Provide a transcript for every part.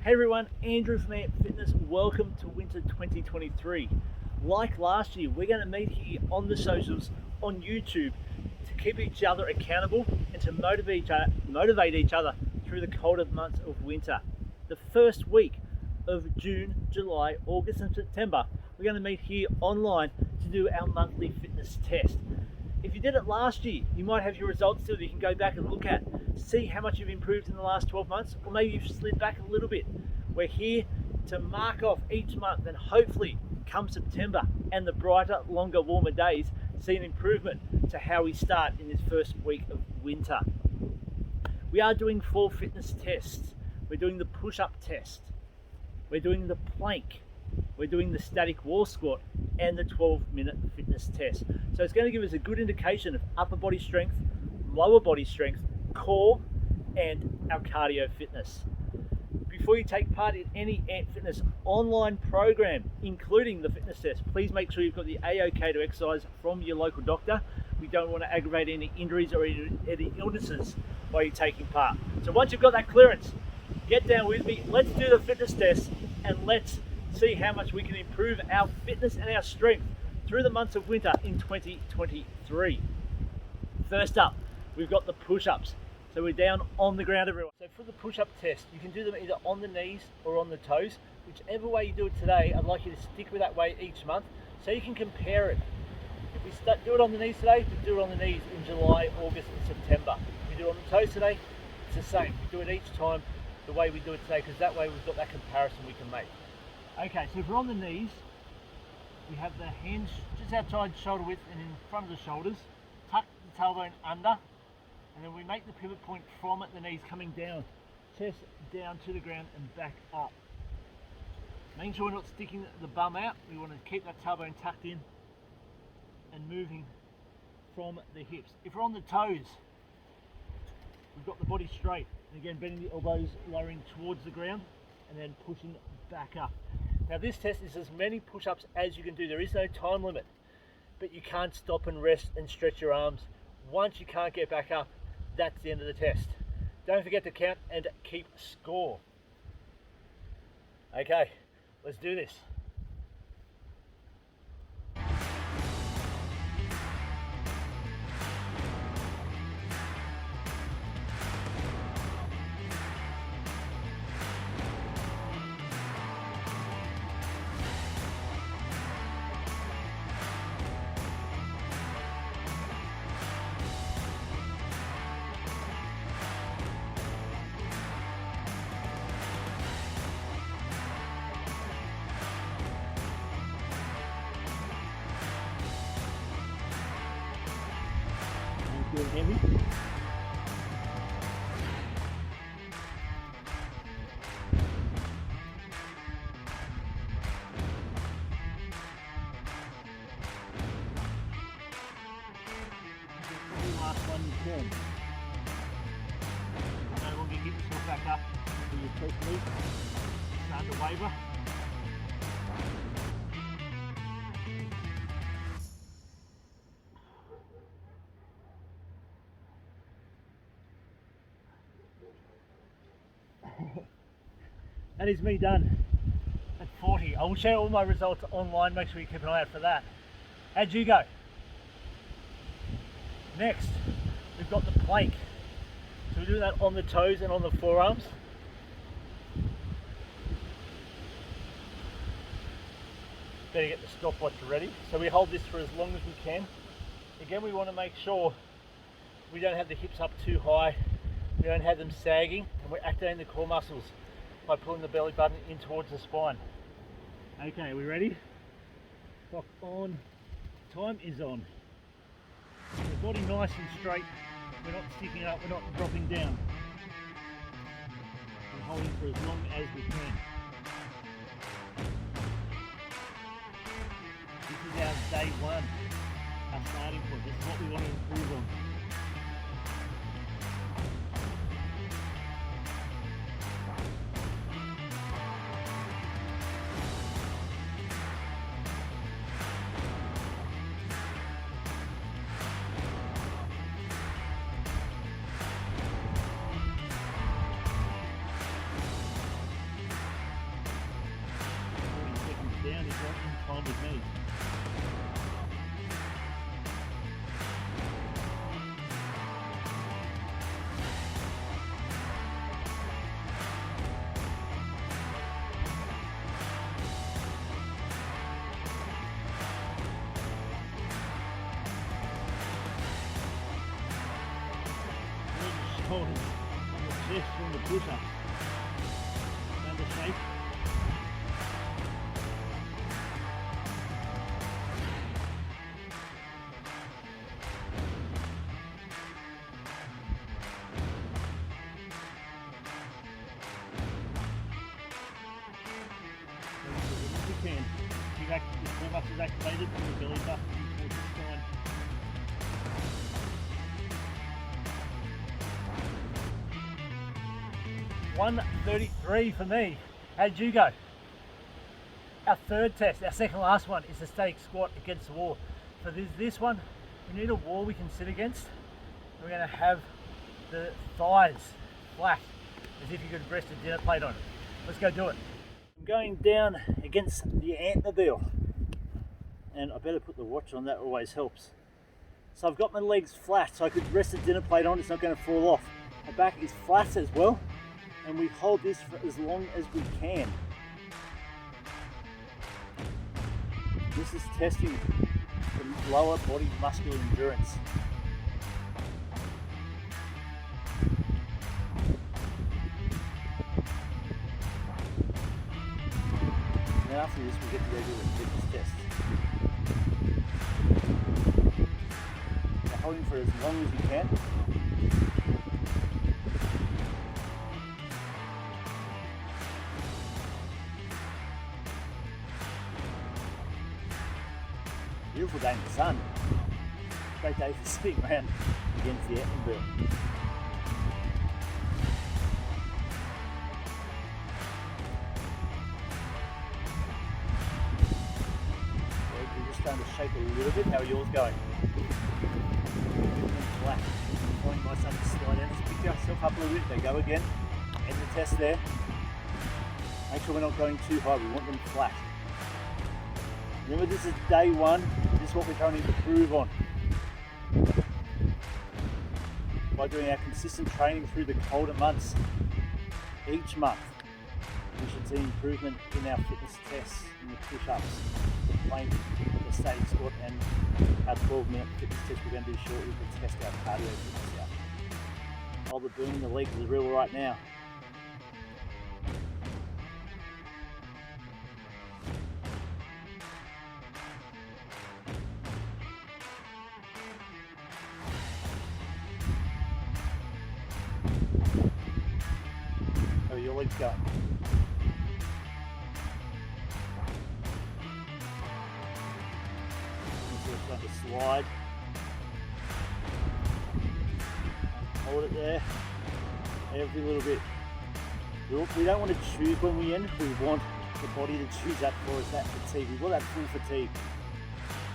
Hey everyone, Andrew from Ant Fitness. Welcome to Winter 2023. Like last year, we're going to meet here on the socials, on YouTube, to keep each other accountable and to motivate each other through the colder months of winter. The first week of June, July, August and September, we're going to meet here online to do our monthly fitness test. If you did it last year, you might have your results still that you can go back and look at, see how much you've improved in the last 12 months, or maybe you've slid back a little bit. We're here to mark off each month, and hopefully come September and the brighter, longer, warmer days, see an improvement to how we start in this first week of winter. We are doing 4 fitness tests. We're doing the push-up test, we're doing the plank, we're doing the static wall squat, and the 12-minute fitness test. So it's going to give us a good indication of upper body strength, lower body strength, core, and our cardio fitness. Before you take part in any Ant Fitness online program, including the fitness test, please make sure you've got the A-OK to exercise from your local doctor. We don't want to aggravate any injuries or any illnesses while you're taking part. So once you've got that clearance, get down with me, let's do the fitness test, and let's see how much we can improve our fitness and our strength through the months of winter in 2023. First up, we've got the push-ups. So we're down on the ground, everyone. So for the push-up test, you can do them either on the knees or on the toes. Whichever way you do it today, I'd like you to stick with that way each month so you can compare it. If we do it on the knees today, we do it on the knees in July, August and September. If we do it on the toes today, it's the same. We do it each time the way we do it today, because that way we've got that comparison we can make. Okay, so if we're on the knees, we have the hands just outside shoulder width and in front of the shoulders. Tuck the tailbone under, and then we make the pivot point from the knees coming down, chest down to the ground and back up. Making sure we're not sticking the bum out. We want to keep that tailbone tucked in and moving from the hips. If we're on the toes, we've got the body straight. And again, bending the elbows, lowering towards the ground, and then pushing back up. Now this test is as many push-ups as you can do. There is no time limit, but you can't stop and rest and stretch your arms. Once you can't get back up, that's the end of the test. Don't forget to count and keep score. Okay, let's do this. Feeling heavy? Last one you can. No longer get yourself back up until your chest moves. Start to waver. That is me done at 40. I will share all my results online. Make sure you keep an eye out for that. How'd you go? Next, we've got the plank. So we do that on the toes and on the forearms. Better get the stopwatch ready. So we hold this for as long as we can. Again, we want to make sure we don't have the hips up too high. We don't have them sagging, and we're activating the core muscles by pulling the belly button in towards the spine. Okay, are we ready? Clock on. Time is on. The body nice and straight. We're not sticking up, we're not dropping down. We're holding for as long as we can. This is our day one, our starting point. This is what we want to improve on. fine with me. Shoulders and the chest from the push-up. And the shape. If you can, your core muscles activated from the belly button towards the spine. 133 for me. How did you go? Our third test, our second last one, is the static squat against the wall. For this one, we need a wall we can sit against. We're going to have the thighs flat, as if you could rest a dinner plate on it. Let's go do it. I'm going down against the antler, and I better put the watch on, that always helps. So I've got my legs flat, so I could rest a dinner plate on, it's not going to fall off. My back is flat as well, and we hold this for as long as we can. This is testing the lower body muscular endurance. Now after this we get to go do a fitness test. Now holding for as long as you can. Beautiful day in the sun. Great day for sitting around against the antler. We're just starting to shake a little bit. How are yours going? Flat. Finding my son to slide down. Just pick yourself up a little bit. There go again. End the test there. Make sure we're not going too high. We want them flat. Remember, this is day one. This is what we're trying to improve on. By doing our consistent training through the colder months, each month, we should see improvement in our fitness tests, in the push-ups, the plank, the static squat, and our 12-minute fitness test we're going to do shortly to test our cardio fitness out. Oh, the burn in the legs is real right now. How are your legs going? Start to slide. Hold it there. Every little bit. We don't want to choose when we end. We want the body to choose that for us, that fatigue. We want that full fatigue.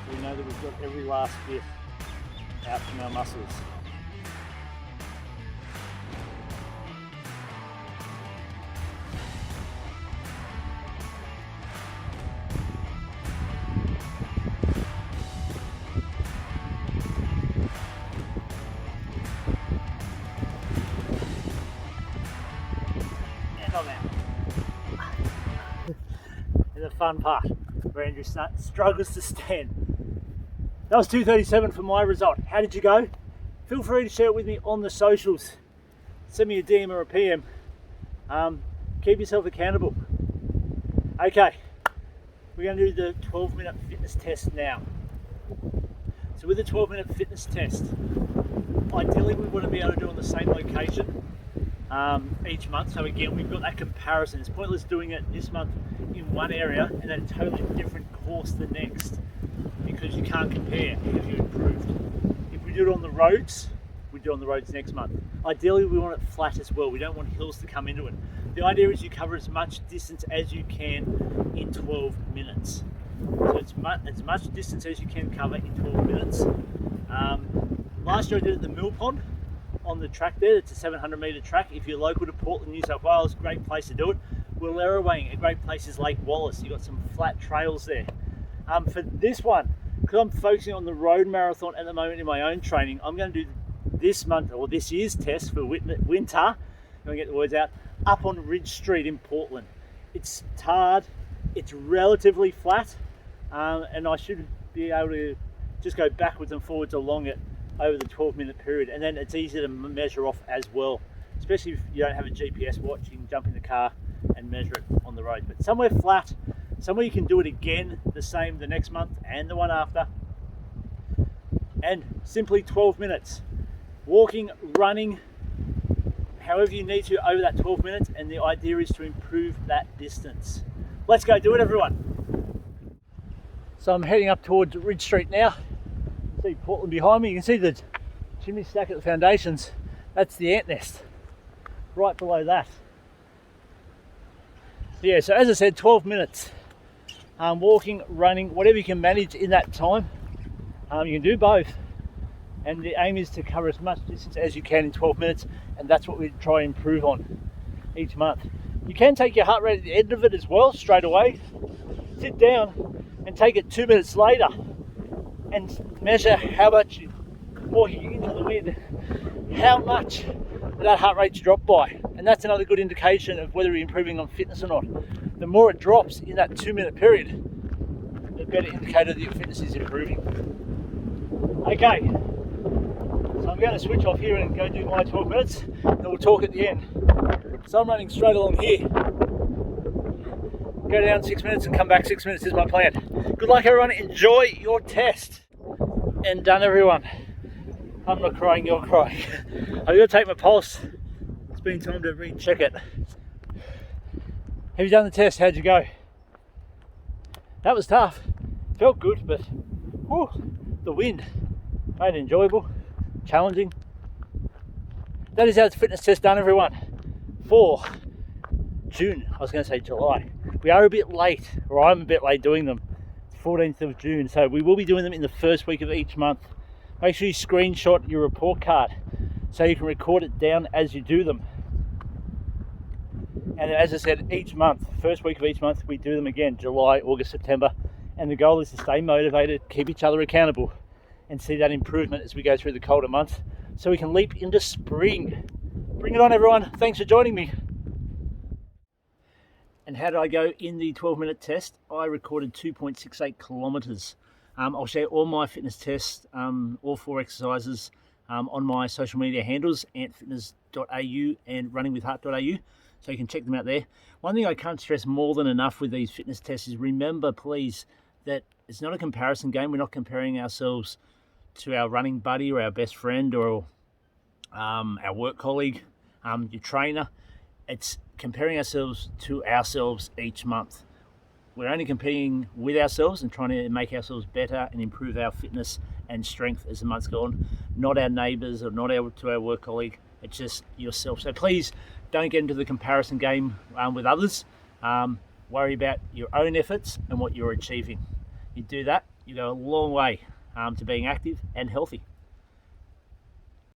So we know that we've got every last bit out from our muscles. The fun part where Andrew struggles to stand. That was 237 for my result. How did you go? Feel free to share it with me on the socials. Send me a DM or a PM. Keep yourself accountable. Okay, we're going to do the 12-minute fitness test now. So with the 12-minute fitness test, ideally we want to be able to do it on the same location each month. So again, we've got that comparison. It's pointless doing it this month in one area and then a totally different course the next, because you can't compare because you improved. If we do it on the roads, we do it on the roads next month. Ideally we want it flat as well. We don't want hills to come into it. The idea is you cover as much distance as you can in 12 minutes. So it's as much distance as you can cover in 12 minutes. Last year I did it at the Mill Pond on the track there. It's a 700-metre track. If you're local to Portland, New South Wales, great place to do it. Willerowang, a great place is Lake Wallace. You've got some flat trails there. For this one, because I'm focusing on the road marathon at the moment in my own training, I'm going to do this month or this year's test for winter. I'm going to get the words out. Up on Ridge Street in Portland. It's tarred, it's relatively flat, and I should be able to just go backwards and forwards along it over the 12-minute period, and then it's easy to measure off as well, especially if you don't have a GPS watch. You can jump in the car and measure it on the road. But somewhere flat, somewhere you can do it again the same the next month and the one after, and simply 12 minutes walking, running, however you need to over that 12 minutes, and the idea is to improve that distance. Let's go do it, everyone. So I'm heading up towards Ridge Street now. See Portland behind me. You can see the chimney stack at the foundations. That's the ant nest right below that. Yeah, so as I said, 12 minutes. Walking, running, whatever you can manage in that time. You can do both. And the aim is to cover as much distance as you can in 12 minutes, and that's what we try and improve on each month. You can take your heart rate at the end of it as well, straight away. Sit down and take it 2 minutes later and measure how much, walking into the wind, how much that heart rate's dropped by. And that's another good indication of whether you're improving on fitness or not. The more it drops in that 2 minute period, the better indicator that your fitness is improving. Okay. So I'm going to switch off here and go do my 12 minutes, and we'll talk at the end. So I'm running straight along here. Go down 6 minutes and come back 6 minutes is my plan. Good luck, everyone. Enjoy your test. And done, everyone. I'm not crying, you're crying. I'm going to take my pulse. It's been time to recheck it. Have you done the test? How'd you go? That was tough. Felt good, but whew, the wind made it enjoyable. Challenging. That is our fitness test done, everyone, for June. I was going to say July. We are a bit late, or I'm a bit late doing them. It's 14th of June, so we will be doing them in the first week of each month. Make sure you screenshot your report card so you can record it down as you do them. And as I said, each month, first week of each month, we do them again, July, August, September. And the goal is to stay motivated, keep each other accountable, and see that improvement as we go through the colder months, so we can leap into spring. Bring it on, everyone. Thanks for joining me. And how did I go in the 12-minute test? I recorded 2.68 kilometers. I'll share all my fitness tests, all 4 exercises, on my social media handles, antfitness.au and runningwithheart.au, so you can check them out there. One thing I can't stress more than enough with these fitness tests is remember, please, that it's not a comparison game. We're not comparing ourselves to our running buddy or our best friend or our work colleague, your trainer. It's comparing ourselves to ourselves each month. We're only competing with ourselves and trying to make ourselves better and improve our fitness and strength as the months go on, not our neighbours or not to our work colleague. It's just yourself. So please don't get into the comparison game with others. Worry about your own efforts and what you're achieving. You do that, you go a long way to being active and healthy.